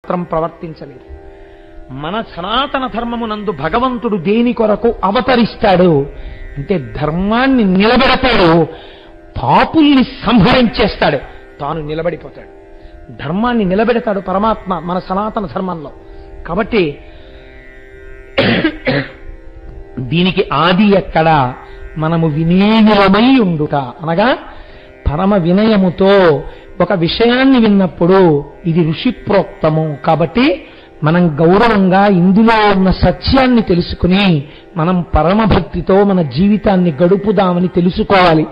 మాత్రం ప్రవర్తించలేదు. మన సనాతన ధర్మమునందు భగవంతుడు దేని కొరకు అవతరిస్తాడు అంటే ధర్మాన్ని నిలబెడతాడు, పాపుల్ని సంహరించేస్తాడు, తాను నిలబడిపోతాడు. ధర్మాన్ని నిలబెడతాడు పరమాత్మ మన సనాతన ధర్మంలో. కాబట్టి దీనికి ఆది ఎక్కడ? మనము వినేయులమై ఉండుట అనగా పరమ వినయముతో ఒక విషయాన్ని విన్నప్పుడు ఇది ఋషి ప్రోక్తము కాబట్టి మనం గౌరవంగా ఇందులో ఉన్న సత్యాన్ని తెలుసుకుని మనం పరమభక్తితో మన జీవితాన్ని గడుపుదామని తెలుసుకోవాలి.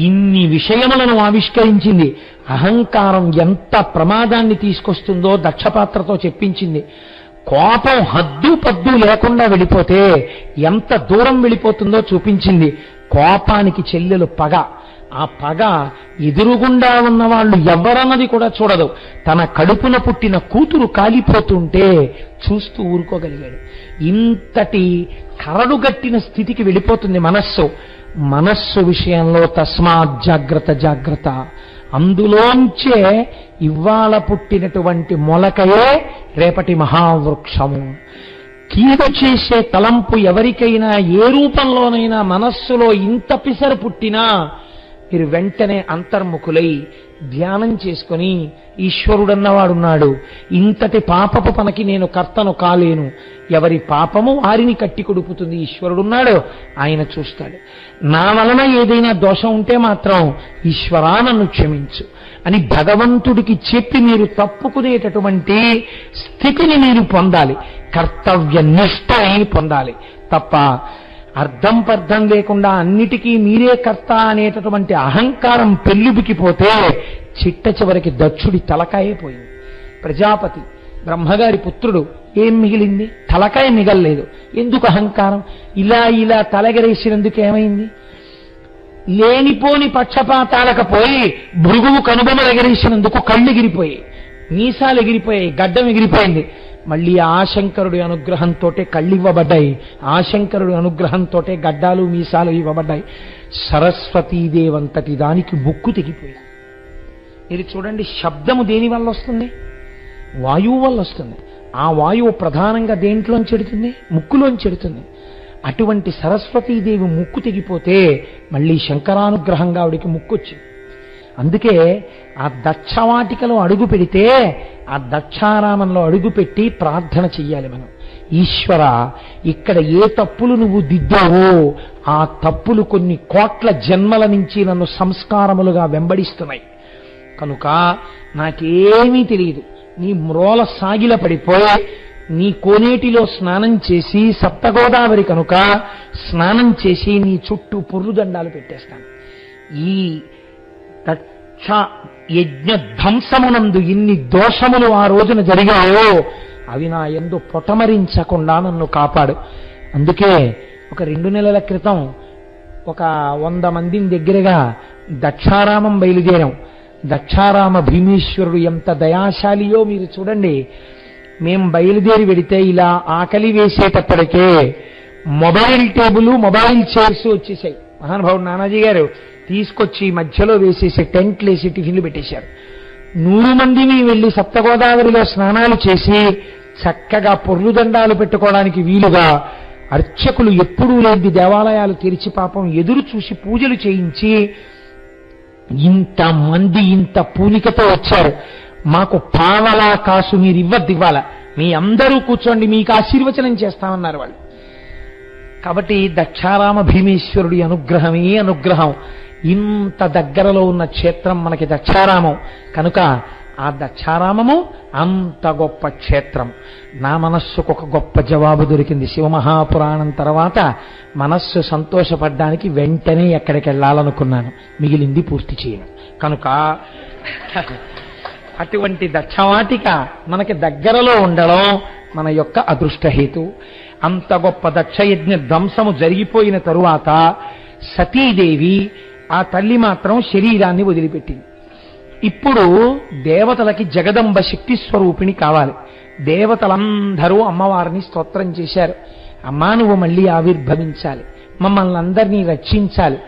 ఇన్ని విషయములను ఆవిష్కరించింది. అహంకారం ఎంత ప్రమాదాన్ని తీసుకొస్తుందో దక్షపాత్రతో చెప్పించింది. కోపం హద్దు పద్దు లేకుండా వెళ్ళిపోతే ఎంత దూరం వెళ్ళిపోతుందో చూపించింది. కోపానికి చెల్లెలు పగ. ఆ పగ ఎదురుగుండా ఉన్న వాళ్ళు ఎవరన్నది కూడా చూడదు. తన కడుపున పుట్టిన కూతురు కాలిపోతుంటే చూస్తూ ఊరుకోగలిగాడు. ఇంతటి కరడుగట్టిన స్థితికి వెళ్ళిపోతుంది మనస్సు. మనస్సు విషయంలో తస్మాత్ జాగ్రత్త జాగ్రత్త. అందులోంచే ఇవాళ పుట్టినటువంటి మొలకయే రేపటి మహావృక్షము. కీడు చేసే తలంపు ఎవరికైనా ఏ రూపంలోనైనా మనస్సులో ఇంత పిసరు పుట్టినా మీరు వెంటనే అంతర్ముఖులై ధ్యానం చేసుకొని ఈశ్వరుడన్నవాడున్నాడు, ఇంతటి పాపపు పనికి నేను కర్తను కాలేను, ఎవరి పాపము వారిని కట్టి కొడుపుతుంది, ఈశ్వరుడున్నాడు, ఆయన చూస్తాడు. నా వలన ఏదైనా దోషం ఉంటే మాత్రం ఈశ్వరా నన్ను క్షమించు అని భగవంతుడికి చెప్పి మీరు తప్పుకునేటటువంటి స్థితిని మీరు పొందాలి. కర్తవ్య నిష్ఠని పొందాలి తప్ప అర్థం పర్థం లేకుండా అన్నిటికీ మీరే కర్త అనేటటువంటి అహంకారం పెళ్ళుబికిపోతే చిట్ట చివరికి దక్షుడి తలకాయే పోయింది. ప్రజాపతి బ్రహ్మగారి పుత్రుడు, ఏం మిగిలింది? తలకాయ మిగల్లేదు. ఎందుకు అహంకారం? ఇలా ఇలా తలగరేసినందుకు ఏమైంది? లేనిపోని పక్షపాతాలకు పోయి భృగువు కనుబొమలు ఎగరేసినందుకు కళ్ళు ఎగిరిపోయాయి, మీసాలు ఎగిరిపోయాయి, గడ్డం ఎగిరిపోయింది. మళ్ళీ ఆశంకరుడి అనుగ్రహంతో కళ్ళు ఇవ్వబడ్డాయి, ఆశంకరుడి అనుగ్రహంతో గడ్డాలు మీసాలు ఇవ్వబడ్డాయి. సరస్వతీదేవంతటి దానికి ముక్కు తెగిపోయింది. మీరు చూడండి, శబ్దము దేని వల్ల వస్తుంది? వాయువు వల్ల వస్తుంది. ఆ వాయువు ప్రధానంగా దేంట్లోంచి ఎడుతుంది? ముక్కులోంచి ఎడుతుంది. అటువంటి సరస్వతీదేవి ముక్కు తెగిపోతే మళ్ళీ శంకరానుగ్రహంగా ఆవిడికి ముక్కు వచ్చింది. అందుకే ఆ దక్షవాటికలో అడుగు పెడితే ఆ దక్షారామంలో అడుగుపెట్టి ప్రార్థన చెయ్యాలి మనం. ఈశ్వర, ఇక్కడ ఏ తప్పులు నువ్వు దిద్దావో ఆ తప్పులు కొన్ని కోట్ల జన్మల నుంచి నన్ను సంస్కారములుగా వెంబడిస్తున్నాయి కనుక నాకేమీ తెలియదు. నీ మ్రోల సాగిల పడిపోయి నీ కోనేటిలో స్నానం చేసి, సప్తగోదావరి కనుక స్నానం చేసి నీ చుట్టూ పొర్రుదండాలు పెట్టేస్తాను. ఈ దక్ష యజ్ఞ ధ్వంసమునందు ఇన్ని దోషములు ఆ రోజున జరిగాయో అవి నా యందు పొటమరించకుండా నన్ను కాపాడు. అందుకే ఒక 2 నెలల క్రితం ఒక 100 మందిని దగ్గరగా దక్షారామం బయలుదేరాం. దక్షారామ భీమేశ్వరుడు ఎంత దయాశాలియో మీరు చూడండి. మేం బయలుదేరి వెడితే ఇలా ఆకలి వేసేటప్పటికే మొబైల్ టేబుల్, మొబైల్ చైర్స్ వచ్చేసాయి. మహానుభావుడు నానాజీ గారు తీసుకొచ్చి మధ్యలో వేసేసి టెంట్లు వేసి టిఫిన్లు పెట్టేశారు. 100 మంది వెళ్ళి సప్తగోదావరిలో స్నానాలు చేసి చక్కగా పొర్లుదండాలు పెట్టుకోవడానికి వీలుగా అర్చకులు ఎప్పుడూ లేని దేవాలయాలు తెరిచి పాపం ఎదురు చూసి పూజలు చేయించి ఇంతమంది ఇంత పూనికతో వచ్చారు. మాకు పావలా కాసు మీరు ఇవ్వద్దివ్వాల, మీ అందరూ కూర్చోండి, మీకు ఆశీర్వచనం చేస్తామన్నారు వాళ్ళు. కాబట్టి దక్షారామ భీమేశ్వరుడి అనుగ్రహమే అనుగ్రహం. ఇంత దగ్గరలో ఉన్న క్షేత్రం మనకి దక్షారామం కనుక ఆ దక్షారామము అంత గొప్ప క్షేత్రం. నా మనస్సుకు ఒక గొప్ప జవాబు దొరికింది. శివమహాపురాణం తర్వాత మనస్సు సంతోషపడ్డానికి వెంటనే ఎక్కడికి వెళ్ళాలనుకున్నాను, మిగిలింది పూర్తి చేయను. కనుక అటువంటి దక్షవాటిక మనకి దగ్గరలో ఉండడం మన యొక్క అదృష్టహేతు. అంత గొప్ప దక్షయజ్ఞ ధ్వంసము జరిగిపోయిన తరువాత సతీదేవి ఆ తల్లి మాత్రం శరీరాన్ని వదిలిపెట్టింది. ఇప్పుడు దేవతలకి జగదంబ శక్తి స్వరూపిణి కావాలి. దేవతలందరూ అమ్మవారిని స్తోత్రం చేశారు. అమ్మా, నువ్వు మళ్ళీ ఆవిర్భవించాలి, మమ్మల్ని అందరినీ రక్షించాలి.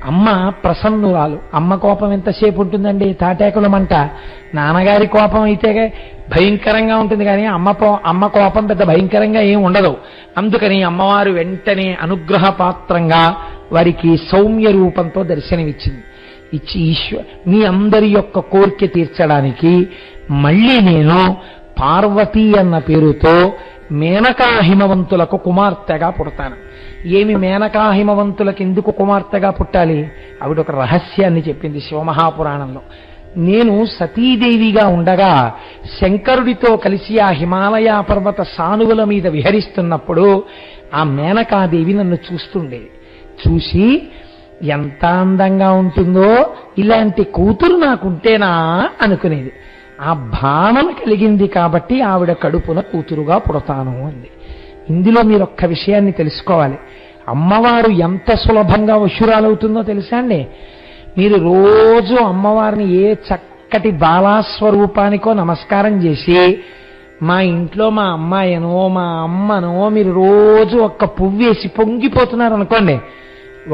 అమ్మ ప్రసన్నురాలు. అమ్మ కోపం ఎంతసేపు ఉంటుందండి? తాటాకుల మంట. నాన్నగారి కోపం అయితే భయంకరంగా ఉంటుంది, కానీ అమ్మ కోపం పెద్ద భయంకరంగా ఏం ఉండదు. అందుకని అమ్మవారు వెంటనే అనుగ్రహ పాత్రంగా వారికి సౌమ్య రూపంతో దర్శనమిచ్చింది. ఇచ్చి మీ అందరి యొక్క కోరిక తీర్చడానికి మళ్ళీ నేను పార్వతి అన్న పేరుతో మేనకా హిమవంతులకు కుమార్తెగా పుడతాను. ఏమి మేనకా హిమవంతులకు ఎందుకు కుమార్తెగా పుట్టాలి? ఆవిడ ఒక రహస్యాన్ని చెప్పింది శివమహాపురాణంలో. నేను సతీదేవిగా ఉండగా శంకరుడితో కలిసి ఆ హిమాలయ పర్వత సానువుల మీద విహరిస్తున్నప్పుడు ఆ మేనకాదేవి నన్ను చూస్తుండేది. చూసి ఎంత అందంగా ఉంటుందో, ఇలాంటి కూతురు నాకుంటేనా అనుకునేది. ఆ భావన కలిగింది కాబట్టి ఆవిడ కడుపున కూతురుగా పుడతాను అంది. ఇందులో మీరు ఒక్క విషయాన్ని తెలుసుకోవాలి. అమ్మవారు ఎంత సులభంగా వశురాలవుతుందో తెలుసా అండి? మీరు రోజు అమ్మవారిని ఏ చక్కటి బాలాస్వరూపానికో నమస్కారం చేసి, మా ఇంట్లో మా అమ్మాయనో మా అమ్మనో మీరు రోజు ఒక్క పువ్వేసి పొంగిపోతున్నారు అనుకోండి,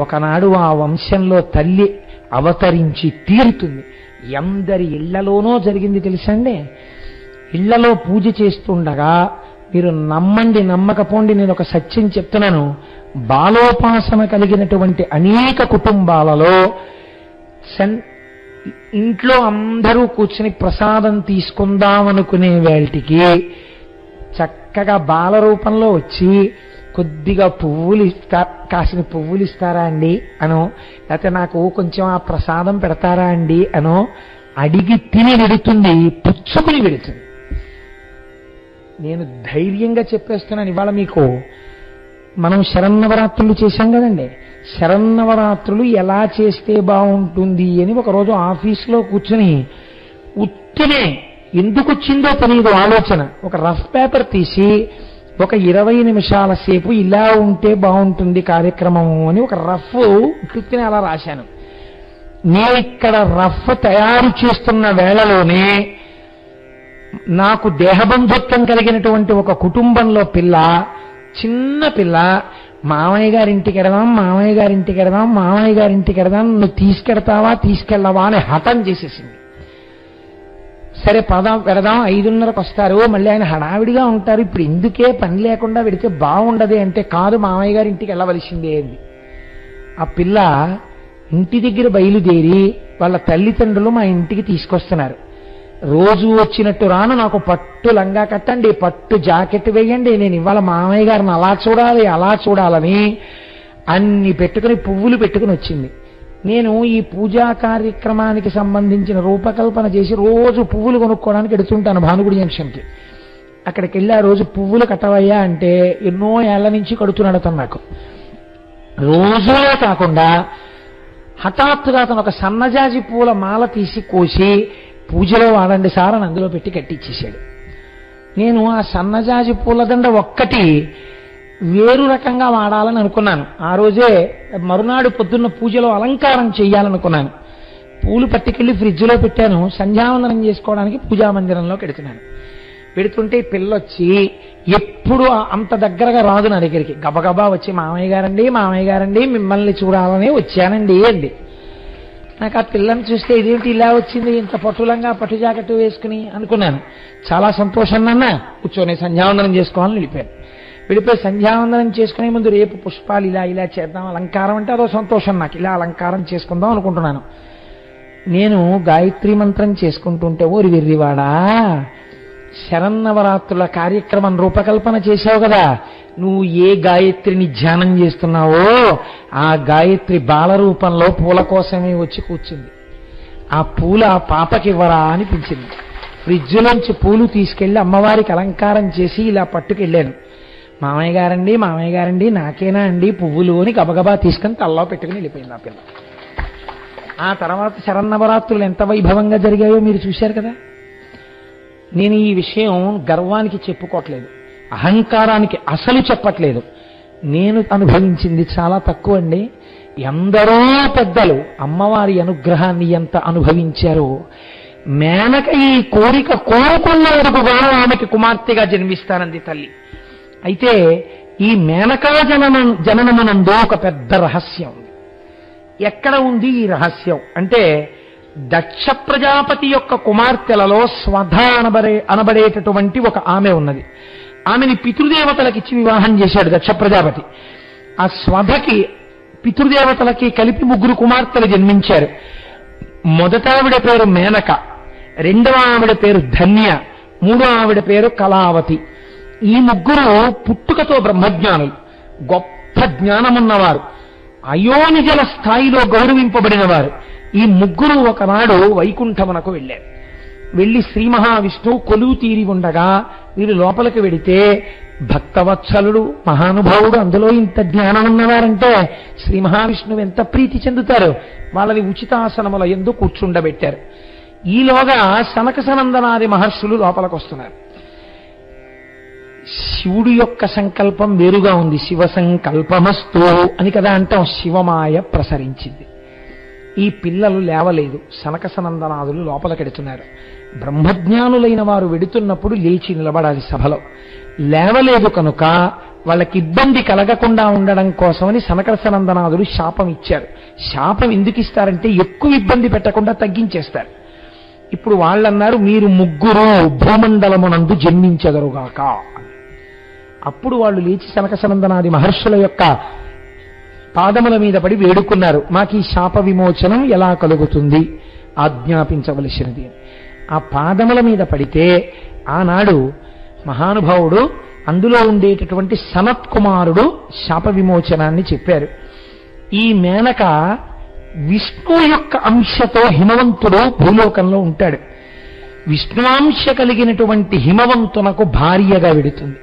ఒకనాడు ఆ వంశంలో తల్లి అవతరించి తీరుతుంది. ఎందరి ఇళ్లలోనో జరిగింది తెలుసండి. ఇళ్లలో పూజ చేస్తుండగా మీరు నమ్మండి నమ్మకపోండి, నేను ఒక సత్యం చెప్తున్నాను. బాలోపాసన కలిగినటువంటి అనేక కుటుంబాలలో ఇంట్లో అందరూ కూర్చుని ప్రసాదం తీసుకుందామనుకునే వేళటికి చక్కగా బాల రూపంలో వచ్చి కొద్దిగా పువ్వులు కాసిన పువ్వులు ఇస్తారా అండి అనో, లేకపోతే నాకు కొంచెం ఆ ప్రసాదం పెడతారా అండి అనో అడిగి తిని వెడుతుంది, పుచ్చుకుని వెడుతుంది. నేను ధైర్యంగా చెప్పేస్తున్నాను. ఇవాళ మీకు మనం శరన్నవరాత్రులు చేశాం కదండి. శరన్నవరాత్రులు ఎలా చేస్తే బాగుంటుంది అని ఒకరోజు ఆఫీసులో కూర్చుని ఉత్తినే ఎందుకు వచ్చిందో తెలియదు ఆలోచన. ఒక రఫ్ పేపర్ తీసి ఒక 20 నిమిషాల సేపు ఇలా ఉంటే బాగుంటుంది కార్యక్రమము అని ఒక రఫ్ ఉత్తినే అలా రాశాను. నేను ఇక్కడ రఫ్ తయారు చేస్తున్న వేళలోనే నాకు దేహబంధుత్వం కలిగినటువంటి ఒక కుటుంబంలో చిన్న పిల్ల మామయ్య గారింటికి ఎడదాం, మామయ్య గారింటికి ఎడదాం, మామయ్య గారింటికి ఎడదాం, నువ్వు తీసుకెళ్ళవా అని హఠం చేసేసింది. సరే పెడదాం, 5:30కు వస్తారు, మళ్ళీ ఆయన హడావిడిగా ఉంటారు, ఇప్పుడు ఎందుకే పని లేకుండా పెడితే బాగుండదే అంటే, కాదు మామయ్య గారి ఇంటికి వెళ్ళవలసిందే అంది. ఆ పిల్ల ఇంటి దగ్గర బయలుదేరి వాళ్ళ తల్లిదండ్రులు మా ఇంటికి తీసుకొస్తున్నారు. రోజు వచ్చినట్టు రాను, నాకు పట్టు లంగా కట్టండి, పట్టు జాకెట్ వేయండి, నేను ఇవాళ మామయ్య గారిని అలా చూడాలని అన్ని పెట్టుకుని పువ్వులు పెట్టుకుని వచ్చింది. నేను ఈ పూజా కార్యక్రమానికి సంబంధించిన రూపకల్పన చేసి రోజు పువ్వులు కొనుక్కోవడానికి ఎడుతుంటాను భానుగుడి జంక్షన్కి. అక్కడికి వెళ్ళి ఆ రోజు పువ్వులు కట్టవయ్యా అంటే ఎన్నో ఏళ్ల నుంచి కడుతున్నాడు అతను నాకు. రోజులే కాకుండా హఠాత్తుగా అతను ఒక సన్నజాజి పూల మాల తీసి కోసి పూజలో వాడండి సార్ అని అందులో పెట్టి కట్టించేశాడు. నేను ఆ సన్నజాజి పూలదండ ఒక్కటి వేరు రకంగా వాడాలని అనుకున్నాను. ఆ రోజే మరునాడు పొద్దున్న పూజలో అలంకారం చేయాలనుకున్నాను. పూలు పట్టుకెళ్ళి ఫ్రిడ్జ్లో పెట్టాను. సంధ్యావందనం చేసుకోవడానికి పూజా మందిరంలోకి పెడుతుంటే పిల్లొచ్చి ఎప్పుడు అంత దగ్గరగా రాదు నా దగ్గరికి. గబగబా వచ్చి మామయ్య గారండి మిమ్మల్ని చూడాలని వచ్చానండి అండి. నాకు ఆ పిల్లని చూస్తే ఇదేంటి ఇలా వచ్చింది, ఇంత పట్టులంగా పట్టు జాకెట్టు వేసుకుని అనుకున్నాను. చాలా సంతోషం నాన్న, కూర్చొని సంధ్యావందనం చేసుకోవాలని వెళ్ళిపోయి సంధ్యావందనం చేసుకునే ముందు రేపు పుష్పాలు ఇలా చేద్దాం, అలంకారం అంటే అదో సంతోషం నాకు, ఇలా అలంకారం చేసుకుందాం అనుకుంటున్నాను. నేను గాయత్రి మంత్రం చేసుకుంటుంటే ఓరి వెర్రివాడా, శరన్నవరాత్రుల కార్యక్రమం రూపకల్పన చేశావు కదా, నువ్వు ఏ గాయత్రిని ధ్యానం చేస్తున్నావో ఆ గాయత్రి బాలరూపంలో పూల కోసమే వచ్చి కూర్చుంది. ఆ పూల ఆ పాపకివ్వరా అనిపించింది. ఫ్రిడ్జ్లోంచి పూలు తీసుకెళ్లి అమ్మవారికి అలంకారం చేసి ఇలా పట్టుకెళ్ళాను. మామయ్య గారండి నాకేనా అండి పువ్వులు అని గబగబా తీసుకొని తల్లో పెట్టుకుని వెళ్ళిపోయింది ఆ పిల్ల. ఆ తర్వాత శరన్నవరాత్రులు ఎంత వైభవంగా జరిగాయో మీరు చూశారు కదా. నేను ఈ విషయం గర్వానికి చెప్పుకోవట్లేదు, అహంకారానికి అసలు చెప్పట్లేదు. నేను అనుభవించింది చాలా తక్కువ అండి. ఎందరో పెద్దలు అమ్మవారి అనుగ్రహాన్ని ఎంత అనుభవించారో. మేనక ఈ కోరిక కోరుకున్న వరకుగా ఆమెకి కుమార్తెగా జన్మిస్తానంది తల్లి. అయితే ఈ మేనకా జననమునందు ఒక పెద్ద రహస్యం ఉంది. ఎక్కడ ఉంది ఈ రహస్యం అంటే, దక్ష ప్రజాపతి యొక్క కుమార్తెలలో స్వధ అనబడేటటువంటి ఒక ఆమె ఉన్నది. ఆమెని పితృదేవతలకిచ్చి వివాహం చేశాడు దక్ష ప్రజాపతి. ఆ స్వధకి పితృదేవతలకి కలిపి 3 కుమార్తెలు జన్మించారు. మొదట ఆవిడ పేరు మేనక, రెండవ ఆవిడ పేరు ధన్య, మూడో ఆవిడ పేరు కళావతి. ఈ 3 పుట్టుకతో బ్రహ్మజ్ఞానులు, గొప్ప జ్ఞానమున్నవారు, అయోనిజల స్థాయిలో గౌరవింపబడిన వారు. ఈ 3 ఒకనాడు వైకుంఠమునకు వెళ్ళారు. వెళ్ళి శ్రీ మహావిష్ణువు కొలువు తీరి ఉండగా వీరు లోపలికి వెడితే, భక్తవత్సలుడు మహానుభావుడు, అందులో ఇంత జ్ఞానం ఉన్నవారంటే శ్రీ మహావిష్ణువు ఎంత ప్రీతి చెందుతారు. వాళ్ళని ఉచితాసనముల యందు కూర్చుండబెట్టారు. ఈలోగా సనక సనందనాది మహర్షులు లోపలికి వస్తున్నారు. శివుడి యొక్క సంకల్పం వేరుగా ఉంది. శివ సంకల్పమస్తు అని కదా అంటాం. శివమాయ ప్రసరించింది. ఈ పిల్లలు లేవలేదు. సనక సనందనాదులు లోపలికెడుతున్నారు. బ్రహ్మజ్ఞానులైన వారు వెడుతున్నప్పుడు లేచి నిలబడాలి సభలో. లేవలేదు కనుక వాళ్ళకి ఇబ్బంది కలగకుండా ఉండడం కోసమని సనక సనందనాదులు శాపం ఇచ్చారు. శాపం ఎందుకు ఇస్తారంటే, ఎక్కువ ఇబ్బంది పెట్టకుండా తగ్గించేస్తారు. ఇప్పుడు వాళ్ళన్నారు, మీరు 3 భూమండలమునందు జన్మించెదరుగాక. అప్పుడు వాళ్ళు లేచి సనక సనందనాది మహర్షుల యొక్క పాదముల మీద పడి వేడుకున్నారు, మాకు ఈ శాప విమోచనం ఎలా కలుగుతుంది, ఆజ్ఞాపించవలసినది. ఆ పాదముల మీద పడితే ఆనాడు మహానుభావుడు, అందులో ఉండేటటువంటి సనత్ కుమారుడు శాప విమోచనాన్ని చెప్పారు. ఈ మేనక విష్ణు యొక్క అంశతో హిమవంతుడు భూలోకంలో ఉంటాడు. విష్ణువాంశ కలిగినటువంటి హిమవంతునకు భార్యగా వెడుతుంది.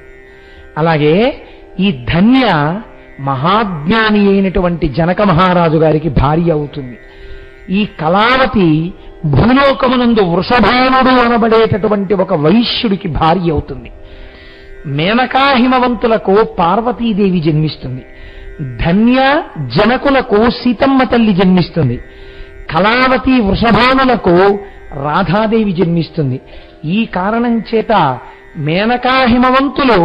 అలాగే ఈ ధన్య మహాజ్ఞాని అయినటువంటి జనక మహారాజు గారికి భార్య అవుతుంది. ఈ కళావతి భూలోకమునందు వృషభానుడు అనబడేటటువంటి ఒక వైశ్యుడికి భార్య అవుతుంది. మేనకా హిమవంతులకు పార్వతీదేవి జన్మిస్తుంది. ధన్య జనకులకు సీతమ్మ తల్లి జన్మిస్తుంది. కళావతి వృషభానులకు రాధాదేవి జన్మిస్తుంది. ఈ కారణం చేత మేనకా హిమవంతులు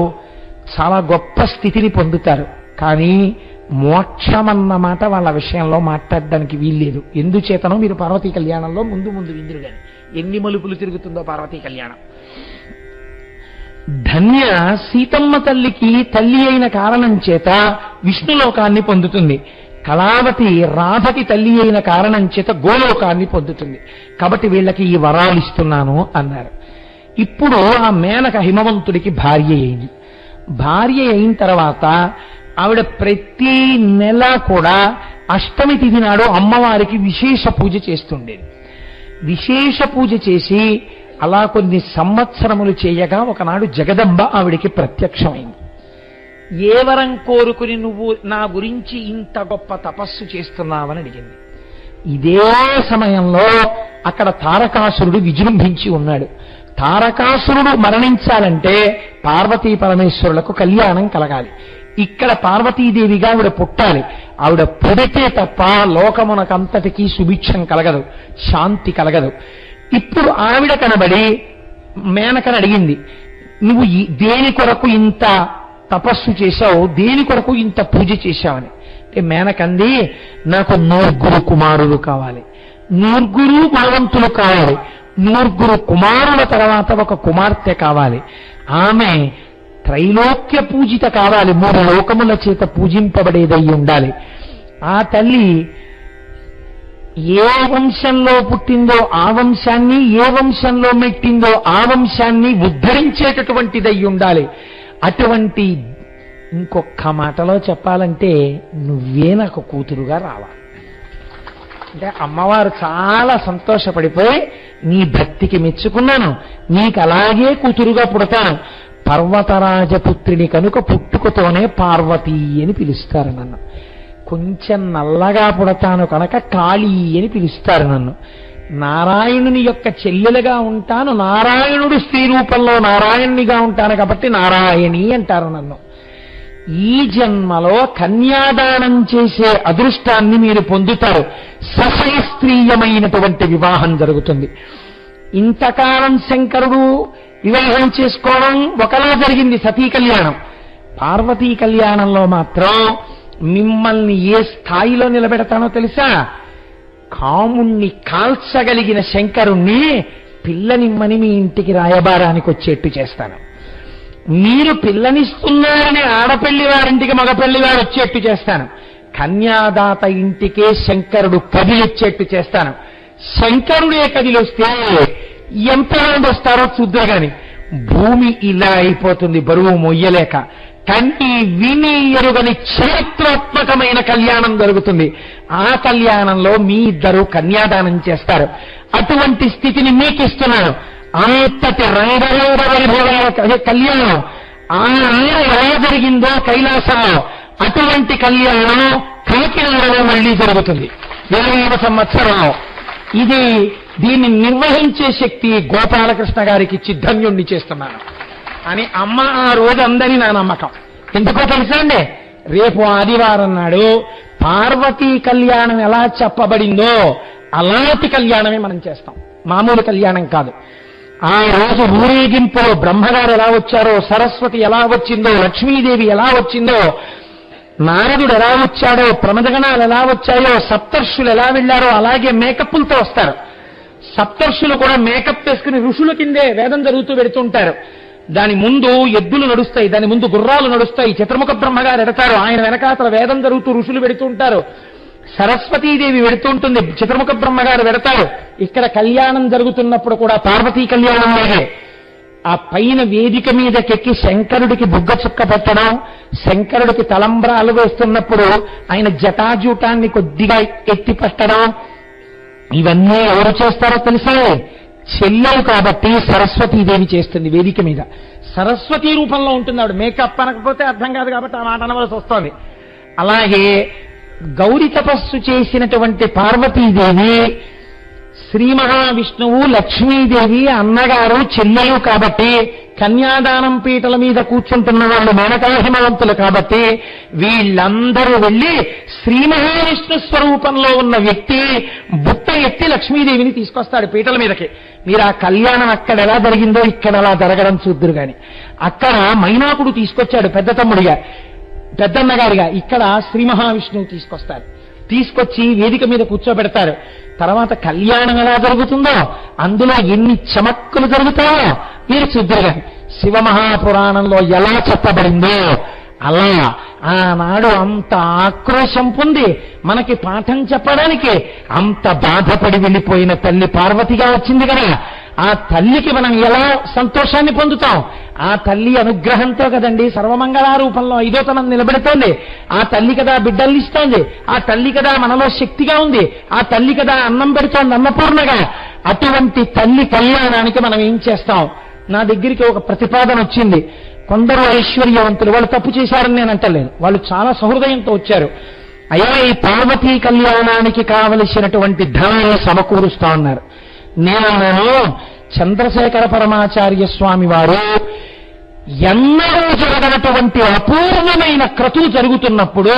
చాలా గొప్ప స్థితిని పొందుతారు. కానీ మోక్షమన్నమాట వాళ్ళ విషయంలో మాట్లాడడానికి వీల్లేదు. ఎందుచేతనో మీరు పార్వతీ కళ్యాణంలో ముందు విందురు గాని ఎన్ని మలుపులు తిరుగుతుందో పార్వతీ కళ్యాణం. ధన్య సీతమ్మ తల్లికి తల్లి అయిన కారణం చేత విష్ణులోకాన్ని పొందుతుంది. కళావతి రాధకి తల్లి అయిన కారణం చేత గోలోకాన్ని పొందుతుంది. కాబట్టి వీళ్ళకి ఈ వరాలు ఇస్తున్నాను అన్నారు. ఇప్పుడు ఆ మేనక హిమవంతుడికి భార్య అయింది. భార్య అయిన తర్వాత ఆవిడ ప్రతి నెల కూడా అష్టమి తిథి నాడు అమ్మవారికి విశేష పూజ చేస్తుండేది. విశేష పూజ చేసి అలా కొన్ని సంవత్సరములు చేయగా ఒకనాడు జగదంబ ఆవిడికి ప్రత్యక్షమైంది. ఏ వరం కోరుకుని నువ్వు నా గురించి ఇంత గొప్ప తపస్సు చేస్తున్నావని అడిగింది. ఇదే సమయంలో అక్కడ తారకాసురుడు విజృంభించి ఉన్నాడు. తారకాసురుడు మరణించాలంటే పార్వతీ పరమేశ్వరులకు కళ్యాణం కలగాలి. ఇక్కడ పార్వతీదేవిగా ఆవిడ పుట్టాలి. ఆవిడ పుడితే తప్ప లోకమునకంతటికీ సుభిక్షం కలగదు, శాంతి కలగదు. ఇప్పుడు ఆవిడ కనబడి మేనకను అడిగింది, నువ్వు దేని కొరకు ఇంత తపస్సు చేశావు, దేని కొరకు ఇంత పూజ చేశావని. అంటే మేనకంది, నాకు 9 కుమారులు కావాలి, 9 గుణవంతులు కావాలి, 9 కుమారుల తర్వాత ఒక కుమార్తె కావాలి. ఆమె త్రైలోక్య పూజిత కావాలి, 3 లోకముల చేత పూజింపబడేదై ఉండాలి. ఆ తల్లి ఏ వంశంలో పుట్టిందో ఆ వంశాన్ని, ఏ వంశంలో మెట్టిందో ఆ వంశాన్ని ఉద్ధరించేటటువంటిదై ఉండాలి. అటువంటి, ఇంకొక మాటలో చెప్పాలంటే, నువ్వే నాకు కూతురుగా రావాలి అంటే అమ్మవారు చాలా సంతోషపడిపోయి, నీ భక్తికి మెచ్చుకున్నాను, నీకు అలాగే కూతురుగా పుడతాను, పర్వతరాజపుత్రిని కనుక పుట్టుకతోనే పార్వతీ అని పిలుస్తారు నన్ను. కొంచెం నల్లగా పుడతాను కనుక కాళీ అని పిలుస్తారు నన్ను. నారాయణుని యొక్క చెల్లెలుగా ఉంటాను, నారాయణుడు స్త్రీ రూపంలో నారాయణునిగా ఉంటాను కాబట్టి నారాయణి అంటారు నన్ను. ఈ జన్మలో కన్యాదానం చేసే అదృష్టాన్ని మీరు పొందుతారు. సశాస్త్రీయమైనటువంటి వివాహం జరుగుతుంది. ఇంతకాలం శంకరుడు వివాహం చేసుకోవడం ఒకలా జరిగింది, సతీ కళ్యాణం. పార్వతీ కళ్యాణంలో మాత్రం మిమ్మల్ని ఏ స్థాయిలో నిలబెడతానో తెలుసా? కాముణ్ణి కాల్చగలిగిన శంకరుణ్ణి పిల్లనిమ్మని మీ ఇంటికి రాయబారానికి వచ్చేట్టు చేస్తాను. మీరు పిల్లనిస్తున్నారని ఆడపెళ్లి వారింటికి మగపెళ్లి వారు వచ్చేట్టు చేస్తాను. కన్యాదాత ఇంటికే శంకరుడు కదిలొచ్చేట్టు చేస్తాను. శంకరుడే కదిలొస్తే ఎంతమంది వస్తారో చూద్దరు గాని భూమి ఇలా అయిపోతుంది బరువు మొయ్యలేక. కన్ని విని ఎరుగని చరిత్రాత్మకమైన కళ్యాణం జరుగుతుంది. ఆ కళ్యాణంలో మీ ఇద్దరు కన్యాదానం చేస్తారు. అటువంటి స్థితిని మీకు ఇస్తున్నాను. అంతటి రంగరంగ వైభవాల కళ్యాణం ఎలా జరిగిందో కైలాసంలో అటువంటి కళ్యాణం కాకినాడలో మళ్లీ జరుగుతుంది 20వ సంవత్సరంలో. దీన్ని నిర్వహించే శక్తి గోపాలకృష్ణ గారికి ఇచ్చి ధన్యుణ్ణి చేస్తున్నాను అని అమ్మ ఆ రోజు అందని నా నమ్మకం. ఎందుకో తెలుసా అండి? రేపు ఆదివారం నాడు పార్వతీ కళ్యాణం ఎలా చెప్పబడిందో అలాంటి కళ్యాణమే మనం చేస్తాం. మామూలు కళ్యాణం కాదు. ఆ రోజు ఊరేగింపులో బ్రహ్మగారు ఎలా వచ్చారో, సరస్వతి ఎలా వచ్చిందో, లక్ష్మీదేవి ఎలా వచ్చిందో, నారదుడు ఎలా వచ్చాడో, ప్రమదగణాలు ఎలా వచ్చాయో, సప్తర్షులు ఎలా వెళ్ళారో అలాగే మేకప్పులతో వస్తారు. సప్తర్షులు కూడా మేకప్ వేసుకుని ఋషుల కిందే వేదం జరుగుతూ పెడుతుంటారు. దాని ముందు ఎద్దులు నడుస్తాయి, దాని ముందు గుర్రాలు నడుస్తాయి. చతుర్ముఖ బ్రహ్మగారు ఎడతారు, ఆయన వెనకాతల వేదం జరుగుతూ ఋషులు పెడుతుంటారు. సరస్వతీదేవి వెడుతుంటుంది, చతుర్ముఖ బ్రహ్మగారు వెడతారు. ఇక్కడ కళ్యాణం జరుగుతున్నప్పుడు కూడా పార్వతీ కళ్యాణం లాగే ఆ పైన వేదిక మీదకెక్కి శంకరుడికి బుగ్గ చుక్క పెట్టడం, శంకరుడికి తలంబ్రాలు వేస్తున్నప్పుడు ఆయన జటాజూటాన్ని కొద్దిగా ఎత్తి పెట్టడం, ఇవన్నీ ఎవరు చేస్తారో తెలుసా? చెల్లెలు కాబట్టి సరస్వతీదేవి చేస్తుంది. వేదిక మీద సరస్వతీ రూపంలో ఉంటుంది ఆవిడ. మేకప్ అనకపోతే అర్థం కాదు కాబట్టి ఆ మాట అనవలసి వస్తుంది. అలాగే గౌరీ తపస్సు చేసినటువంటి పార్వతీదేవి, శ్రీ మహావిష్ణువు, లక్ష్మీదేవి అన్నగారు చెల్లెలు కాబట్టి కన్యాదానం పీటల మీద కూర్చుంటున్న వాళ్ళు మేనకాహిమవంతులు కాబట్టి వీళ్ళందరూ వెళ్ళి శ్రీ మహావిష్ణు స్వరూపంలో ఉన్న వ్యక్తి బుట్ట ఎత్తి లక్ష్మీదేవిని తీసుకొస్తాడు పీటల మీదకి. మీరు ఆ కళ్యాణం అక్కడ ఎలా జరిగిందో ఇక్కడ అలా జరగడం చూద్దురు గాని. అక్కడ మైనాకుడు తీసుకొచ్చాడు పెద్ద తమ్ముడిగా, పెద్దన్నగారిగా. ఇక్కడ శ్రీ మహావిష్ణువు తీసుకొస్తారు. తీసుకొచ్చి వేదిక మీద కూర్చోబెడతారు. తర్వాత కళ్యాణం ఎలా జరుగుతుందో, అందులో ఎన్ని చమక్కులు జరుగుతాయో మీరు చూద్దరుగా. శివమహాపురాణంలో ఎలా చెప్పబడిందో అలా ఆనాడు అంత ఆక్రోశం పొంది మనకి పాఠం చెప్పడానికి అంత బాధపడి వెళ్ళిపోయిన తల్లి పార్వతిగా వచ్చింది కదా. ఆ తల్లికి మనం ఎలా సంతోషాన్ని పొందుతాం? ఆ తల్లి అనుగ్రహంతో కదండి సర్వమంగళారూపంలో 5వ తనం నిలబెడుతోంది. ఆ తల్లి కదా బిడ్డల్ని ఇస్తోంది. ఆ తల్లి కదా మనలో శక్తిగా ఉంది. ఆ తల్లి కదా అన్నం పెడుతోంది అన్నపూర్ణగా. అటువంటి తల్లి కళ్యాణానికి మనం ఏం చేస్తాం? నా దగ్గరికి ఒక ప్రతిపాదన వచ్చింది. కొందరు ఐశ్వర్యవంతులు, వాళ్ళు తప్పు చేశారని నేను అంటలేదు, వాళ్ళు చాలా సహృదయంతో వచ్చారు. అయ్యా, ఈ పార్వతీ కళ్యాణానికి కావలసినటువంటి ధనాన్ని సమకూరుస్తా ఉన్నారు. నేను చంద్రశేఖర పరమాచార్య స్వామి వారు ఎన్నడూ జరగనటువంటి అపూర్వమైన క్రతువు జరుగుతున్నప్పుడు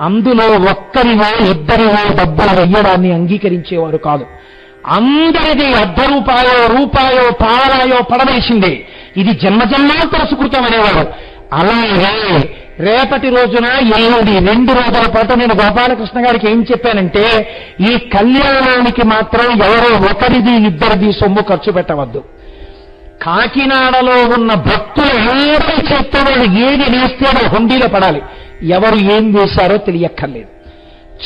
అందులో ఒక్కరివో ఇద్దరివో డబ్బులు వెయ్యడాన్ని అంగీకరించేవారు కాదు. అందరిది ₹1 పావలాయో పడవేసింది. ఇది జన్మజన్మాంతర సుకృతం అనేవారు. అలాగే రేపటి రోజున ఎల్లుండి 2 రోజుల పాటు నేను గోపాలకృష్ణ గారికి ఏం చెప్పానంటే, ఈ కళ్యాణానికి మాత్రం ఎవరో ఒకరిది ఇద్దరిది సొమ్ము ఖర్చు పెట్టవద్దు. కాకినాడలో ఉన్న భక్తులు అందరి చేతులు ఏది వేస్తే హుండీలో పడాలి. ఎవరు ఏం వేశారో తెలియక్కర్లేదు.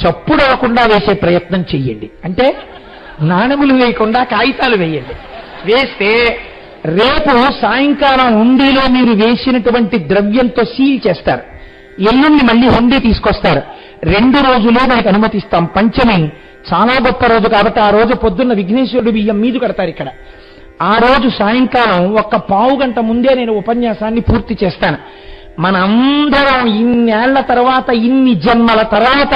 చప్పుడు అవ్వకుండా వేసే ప్రయత్నం చెయ్యండి. అంటే నాణెములు వేయకుండా కాగితాలు వేయండి. వేస్తే రేపు సాయంకాలం హుండీలో మీరు వేసినటువంటి ద్రవ్యంతో సీల్ చేస్తారు. ఎల్లుండి మళ్ళీ హుండీ తీసుకొస్తారు. 2 రోజులు మనకు అనుమతిస్తాం. పంచమి చాలా గొప్ప రోజు కాబట్టి ఆ రోజు పొద్దున్న విఘ్నేశ్వరుడు బియ్యం మీదు కడతారు ఇక్కడ. ఆ రోజు సాయంకాలం 1 పావు గంట ముందే నేను ఉపన్యాసాన్ని పూర్తి చేస్తాను. మనందరం ఇన్నేళ్ల తర్వాత, ఇన్ని జన్మల తర్వాత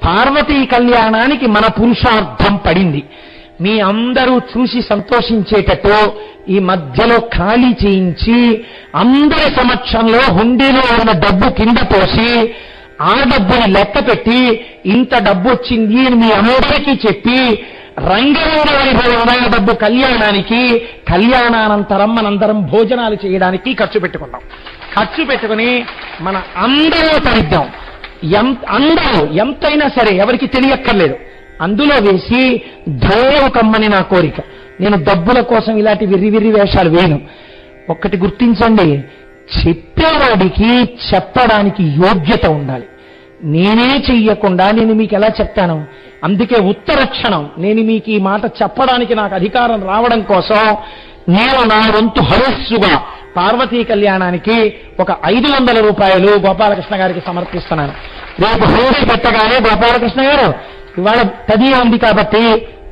పార్వతీ కళ్యాణానికి మన పురుషార్థం పడింది. మీ అందరూ చూసి సంతోషించేటట్టు ఈ మధ్యలో ఖాళీ చేయించి అందరి సమక్షంలో హుండీలో ఉన్న డబ్బు కింద పోసి ఆ డబ్బుని లెక్క పెట్టి ఇంత డబ్బు వచ్చింది అని మీ అందరికీ చెప్పి రంగరంగ వైభవంగా డబ్బు కళ్యాణానికి, కళ్యాణానంతరం మనందరం భోజనాలు చేయడానికి ఖర్చు పెట్టుకున్నాం. ఖర్చు పెట్టుకుని మన అందరూ తరిద్దాం. అందరూ ఎంతైనా సరే ఎవరికి తెలియక్కర్లేదు, అందులో వేసి ధోవు కమ్మని నా కోరిక. నేను డబ్బుల కోసం ఇలాంటి విర్రి వేషాలు వేయను. ఒక్కటి గుర్తించండి, చెప్పేవాడికి చెప్పడానికి యోగ్యత ఉండాలి. నేనే చెయ్యకుండా నేను మీకు ఎలా చెప్తాను? అందుకే ఉత్తరక్షణం నేను మీకు ఈ మాట చెప్పడానికి నాకు అధికారం రావడం కోసం నేను నా వంతు హరస్సుగా పార్వతీ కళ్యాణానికి ఒక 500 రూపాయలు గోపాలకృష్ణ గారికి సమర్పిస్తున్నాను. రేపు హోరీ పెట్టగానే గోపాలకృష్ణ గారు ఇవాళ తదియ ఉంది కాబట్టి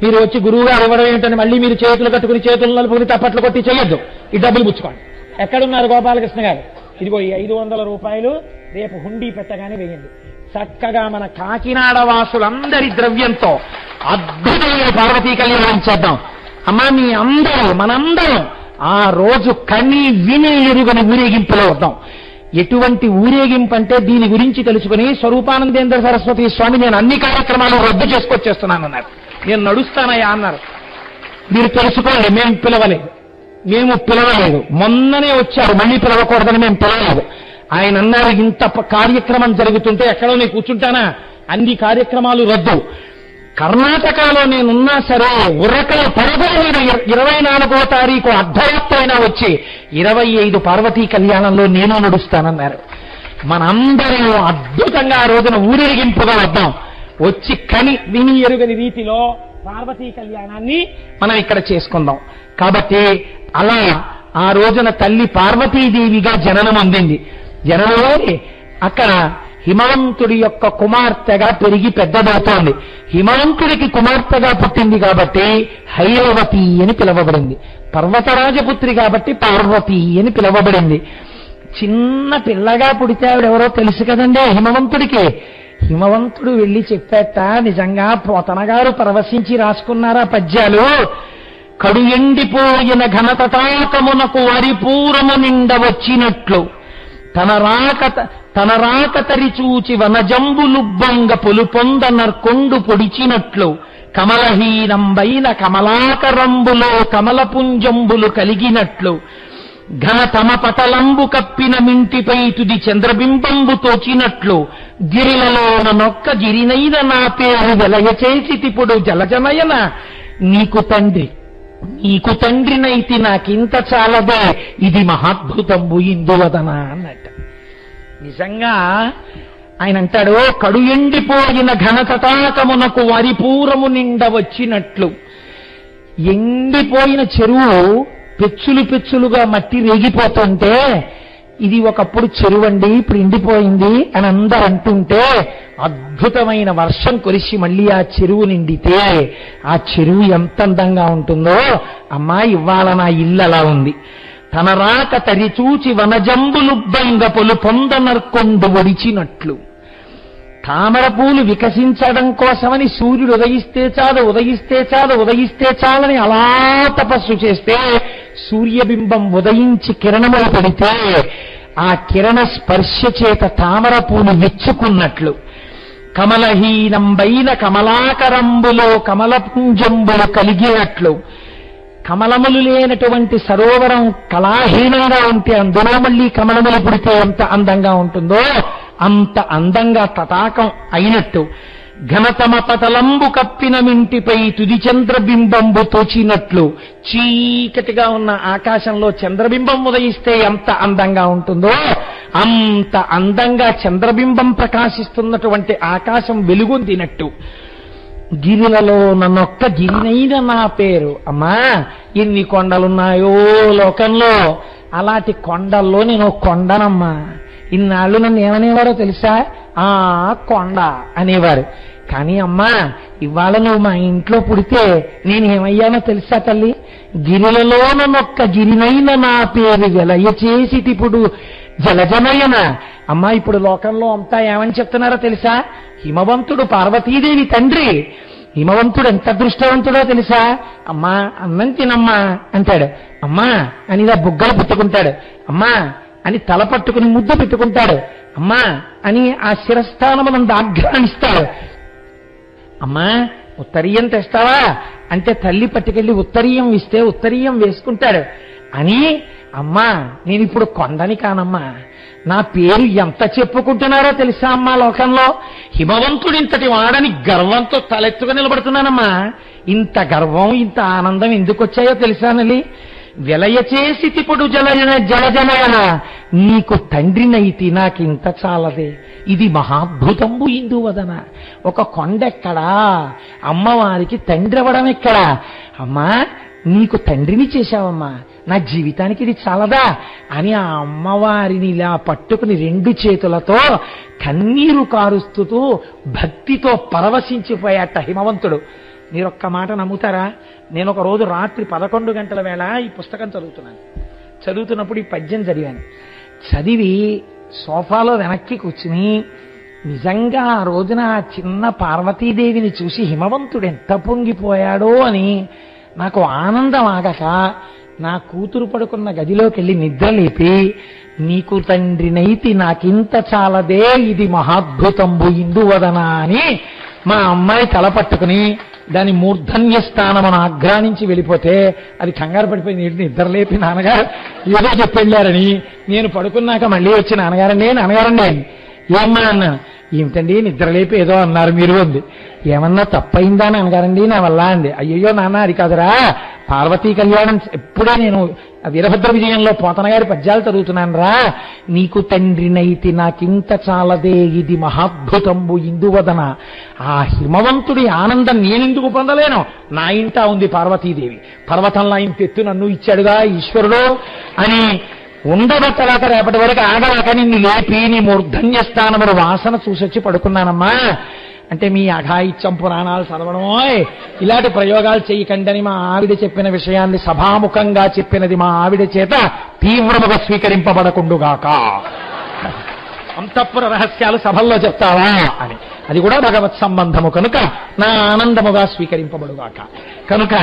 మీరు వచ్చి గురువు గారు ఇవ్వడం ఏంటని మళ్ళీ మీరు చేతులు కట్టుకుని చేతులు నలుపుకుని తప్పట్లు కొట్టి చేయొద్దు. ఈ డబ్బులు పుచ్చుకోండి. ఎక్కడున్నారు గోపాలకృష్ణ గారు? ఇదిగో ఈ 500 రూపాయలు రేపు హుండీ పెట్టగానే వేయండి. చక్కగా మన కాకినాడ వాసులందరి ద్రవ్యంతో అద్భుతమైన పార్వతీ కళ్యాణం చేద్దాం. అమ్మా మీ అందరూ మనందరం ఆ రోజు కని విని ఎరుగని ఊరేగింపులో వద్దాం. ఎటువంటి ఊరేగింపు అంటే దీని గురించి తెలుసుకుని స్వరూపానందేంద్ర సరస్వతి స్వామి నేను అన్ని కార్యక్రమాలు రద్దు చేసుకొచ్చేస్తున్నాను అన్నారు. నేను నడుస్తానయ్యా అన్నారు. మీరు తెలుసుకోండి, మేము పిలవలేదు. మొన్ననే వచ్చారు, మళ్ళీ పిలవకూడదని మేము పిలవలేదు. ఆయన అన్నారు ఇంత కార్యక్రమం జరుగుతుంటే ఎక్కడో నేను కూర్చుంటానా, అన్ని కార్యక్రమాలు రద్దు. కర్ణాటకలో నేనున్నా సరే ఉరకల పరుగుల మీద 24వ తారీఖు అర్ధరాత్రి అయినా వచ్చి 25 పార్వతీ కళ్యాణంలో నేను నడుస్తానన్నారు. మనందరం అద్భుతంగా ఆ రోజున ఊరేగింపుగా వద్దాం. వచ్చి కని విని ఎరుగని రీతిలో పార్వతీ కళ్యాణాన్ని మనం ఇక్కడ చేసుకుందాం. కాబట్టి అలా ఆ రోజున తల్లి పార్వతీదేవిగా జననం అందింది. జననంలో అక్కడ హిమవంతుడి యొక్క కుమార్తెగా పెరిగి పెద్దదవుతోంది. హిమవంతుడికి కుమార్తెగా పుట్టింది కాబట్టి హైరవతి అని పిలువబడింది. పర్వతరాజపుత్రి కాబట్టి పార్వతి అని పిలువబడింది. చిన్న పిల్లగా పుడితే ఆవిడెవరో తెలుసు కదండి హిమవంతుడికి. హిమవంతుడు వెళ్ళి చెప్పేట నిజంగా పోతనగారు పరవశించి రాసుకున్నారా పద్యాలు. కడు ఎండిపోయిన ఘనతటాకమునకు వరిపూరము నిండ వచ్చినట్లు తన రాక తరిచూచి వనజంబులుబ్బంగ పొలుపొంద నర్కొండు పొడిచినట్లు కమలహీనంబైన కమలాకరంబులో కమలపుంజంబులు కలిగినట్లు ఘన తమ పటలంబు కప్పిన మింటిపై తుది చంద్రబింబంబు తోచినట్లు గిరిలలోన నొక్క గిరినైన నా పేరు వెలయ చేసి తిప్పుడు జలజనయన నీకు తండ్రినైతి నాకింత చాలదే ఇది మహాద్భుతంబు ఇందువదన అన్నట్టు. నిజంగా ఆయన అంటాడు కడు ఎండిపోయిన ఘనతటాకమునకు వరిపూరము నిండ వచ్చినట్లు. ఎండిపోయిన చెరువు పెచ్చులుగా మట్టి రేగిపోతుంటే ఇది ఒకప్పుడు చెరువు అండి ఇప్పుడు ఎండిపోయింది అని అందరూ అంటుంటే అద్భుతమైన వర్షం కురిసి మళ్ళీ ఆ చెరువు నిండితే ఆ చెరువు ఎంత అందంగా ఉంటుందో. అమ్మా ఇవాళ నా ఇల్లు అలా ఉంది. తన రాక తరిచూచి వనజంబులుబ్బంగ పొలు పొందనర్కొండు ఒడిచినట్లు. తామర పూలు వికసించడం కోసమని సూర్యుడు ఉదయిస్తే చాలని అలా తపస్సు చేస్తే సూర్యబింబం ఉదయించి కిరణములు పడితే ఆ కిరణ స్పర్శ చేత తామర పూలు విచ్చుకున్నట్లు కమలహీనంబైన కమలాకరంబులో కమలపుంజంబులు కలిగినట్లు. కమలములు లేనటువంటి సరోవరం కళాహీనంగా ఉంటే అందులో మళ్ళీ కమలములు పుడితే ఎంత అందంగా ఉంటుందో అంత అందంగా తటాకం అయినట్టు ఘనతమ పటలంబు కప్పిన మింటిపై తుది చంద్రబింబంబు తోచినట్లు. చీకటిగా ఉన్న ఆకాశంలో చంద్రబింబం ఉదయిస్తే ఎంత అందంగా ఉంటుందో అంత అందంగా చంద్రబింబం ప్రకాశిస్తున్నటువంటి ఆకాశం వెలుగొందినట్టు. గిరిలలో నన్నొక్క గిరినైన నా పేరు. అమ్మా ఎన్ని కొండలున్నాయో లోకంలో, అలాంటి కొండల్లో నేను కొండనమ్మా. ఇన్నాళ్ళు నన్ను ఏమనేవారో తెలుసా? ఆ కొండ అనేవారు. కానీ అమ్మా ఇవాళ నువ్వు మా ఇంట్లో పుడితే నేనేమయ్యానో తెలుసా తల్లి? గిరిలలో నన్నొక్క గిరినైన నా పేరు వెలయ చేసి ఇప్పుడు జలజనయన. అమ్మా ఇప్పుడు లోకంలో అంతా ఏమని చెప్తున్నారో తెలుసా? హిమవంతుడు పార్వతీదేవి తండ్రి. హిమవంతుడు ఎంత అదృష్టవంతుడో తెలుసా? అమ్మా అన్నం తినమ్మా అంటాడు. అమ్మా అని ఇలా బుగ్గలు పుట్టుకుంటాడు. అమ్మా అని తల పట్టుకుని ముద్ద పెట్టుకుంటాడు. అమ్మా అని ఆ శిరస్థానమునందు ఆఘ్రానిస్తాడు. అమ్మా ఉత్తరీయం తెస్తావా అంటే తల్లి పట్టుకెళ్ళి ఉత్తరీయం ఇస్తే ఉత్తరీయం వేసుకుంటాడు. అని, అమ్మా నేను ఇప్పుడు కొండని కానమ్మా, నా పేరు ఎంత చెప్పుకుంటున్నారో తెలుసా అమ్మా లోకంలో, హిమవంతుడు ఇంతటి వాడని గర్వంతో తలెత్తుగా నిలబడుతున్నానమ్మా. ఇంత గర్వం ఇంత ఆనందం ఎందుకు వచ్చాయో తెలుసానలి, వెలయచేసి తిప్పుడు జలజనయన, నీకు తండ్రినైతి నాకింత చాలదే, ఇది మహాద్భుతంబు ఇందువదన. ఒక కొండెక్కడా, అమ్మవారికి తండ్రి అవ్వడం ఎక్కడా? అమ్మా నీకు తండ్రిని చేశావమ్మా, నా జీవితానికి ఇది చాలదా అని ఆ అమ్మవారిని ఇలా పట్టుకుని రెండు చేతులతో కన్నీరు కారుస్తూ భక్తితో పరవశించిపోయాట హిమవంతుడు. మీరొక్క మాట నమ్ముతారా? నేను ఒక రోజు రాత్రి 11 గంటల వేళ ఈ పుస్తకం చదువుతున్నప్పుడు ఈ పద్యం చదివాను. చదివి సోఫాలో వెనక్కి కూర్చుని నిజంగా ఆ రోజున ఆ చిన్న పార్వతీదేవిని చూసి హిమవంతుడు ఎంత పొంగిపోయాడో అని నాకు ఆనందం ఆగక నా కూతురు పడుకున్న గదిలోకి వెళ్ళి నిద్రలేపి, నీకు తండ్రినైతి నాకింత చాలదే, ఇది మహాద్భుతంబు ఇందువదనా అని మా అమ్మాయి తల పట్టుకుని దాని మూర్ధన్య స్థానమని ఆగ్రానించి వెళ్ళిపోతే అది కంగారు పడిపోయింది. నిద్రలేపి నాన్నగారు ఏదో చెప్పెళ్ళారని నేను పడుకున్నాక మళ్ళీ వచ్చి నాన్నగారండి ఏమ్మా అన్నాను. ఏమిటండి నిద్రలేపి ఏదో అన్నారు మీరు అంది. ఏమన్నా తప్పైందా అని అనగారండి, నా వల్ల అంది. అయ్యయ్యో నాన్న అది కాదురా, పార్వతీ కళ్యాణం ఎప్పుడే నేను వీరభద్ర విజయంలో పోతన గారి పద్యాలు చదువుతున్నాను రా. నీకు తండ్రినైతి నాకింత చాలదే, ఇది మహాద్భుతంబు ఇందువదన. ఆ హిమవంతుడి ఆనందం నేనెందుకు పొందలేను? నా ఇంట ఉంది పార్వతీదేవి, పర్వతంలా ఇంత ఎత్తు నన్ను ఇచ్చాడుగా ఈశ్వరుడు అని ఉండబట్టలేక రేపటి వరకు ఆగలేక నిన్ను లేపి నీ మూర్ధన్య స్థానమును వాసన చూసొచ్చి పడుకున్నానమ్మా అంటే మీ అఘాయిత్యం పురాణాలు చదవడమోయ్, ఇలాంటి ప్రయోగాలు చేయకండి అని మా ఆవిడ చెప్పిన విషయాన్ని సభాముఖంగా చెప్పినది మా ఆవిడ చేత తీవ్రముగా స్వీకరింపబడకుండుగాక. అంతఃపుర రహస్యాలు సభల్లో చెప్తావా అని, అది కూడా భగవత్ సంబంధము కనుక నా ఆనందముగా స్వీకరింపబడుగాక. కనుక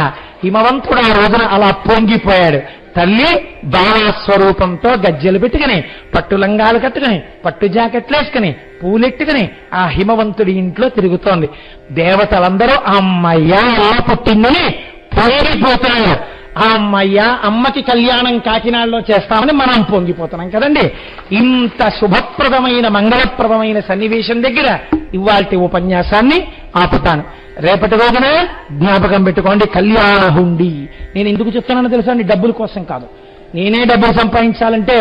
హిమవంతుడు ఆ రోజున అలా పొంగిపోయాడు. తల్లి భావస్వరూపంతో గజ్జెలు పెట్టుకుని, పట్టు లంగాలు కట్టుకుని, పట్టు జాకెట్లు వేసుకుని, పూలెట్టుకుని ఆ హిమవంతుడి ఇంట్లో తిరుగుతోంది. దేవతలందరూ అమ్మయ్య ఎలా పుట్టిందని పొంగిపోతున్నారు. ఆ అమ్మయ్య అమ్మకి కళ్యాణం కాకినాడలో చేస్తామని మనం పొంగిపోతున్నాం కదండి. ఇంత శుభప్రదమైన మంగళప్రదమైన సన్నివేశం దగ్గర ఇవాల్టి ఉపన్యాసాన్ని ఆపుతాను. రేపటి రోజున జ్ఞాపకం పెట్టుకోండి, కళ్యాణ హుండి. నేను ఎందుకు చెప్తున్నానో తెలుసా అండి, డబ్బుల కోసం కాదు. నేనే డబ్బులు సంపాదించాలంటే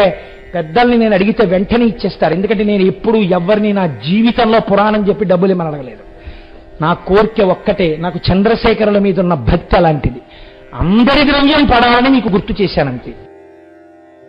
పెద్దల్ని నేను అడిగితే వెంటనే ఇచ్చేస్తారు. ఎందుకంటే నేను ఎప్పుడు ఎవరిని నా జీవితంలో పురాణం చెప్పి డబ్బులు ఏమని అడగలేదు. నా కోరిక ఒక్కటే, నాకు చంద్రశేఖరుల మీద ఉన్న భక్తి అలాంటిది. అందరి ద్రవ్యం పడాలని మీకు గుర్తు చేశానంతే.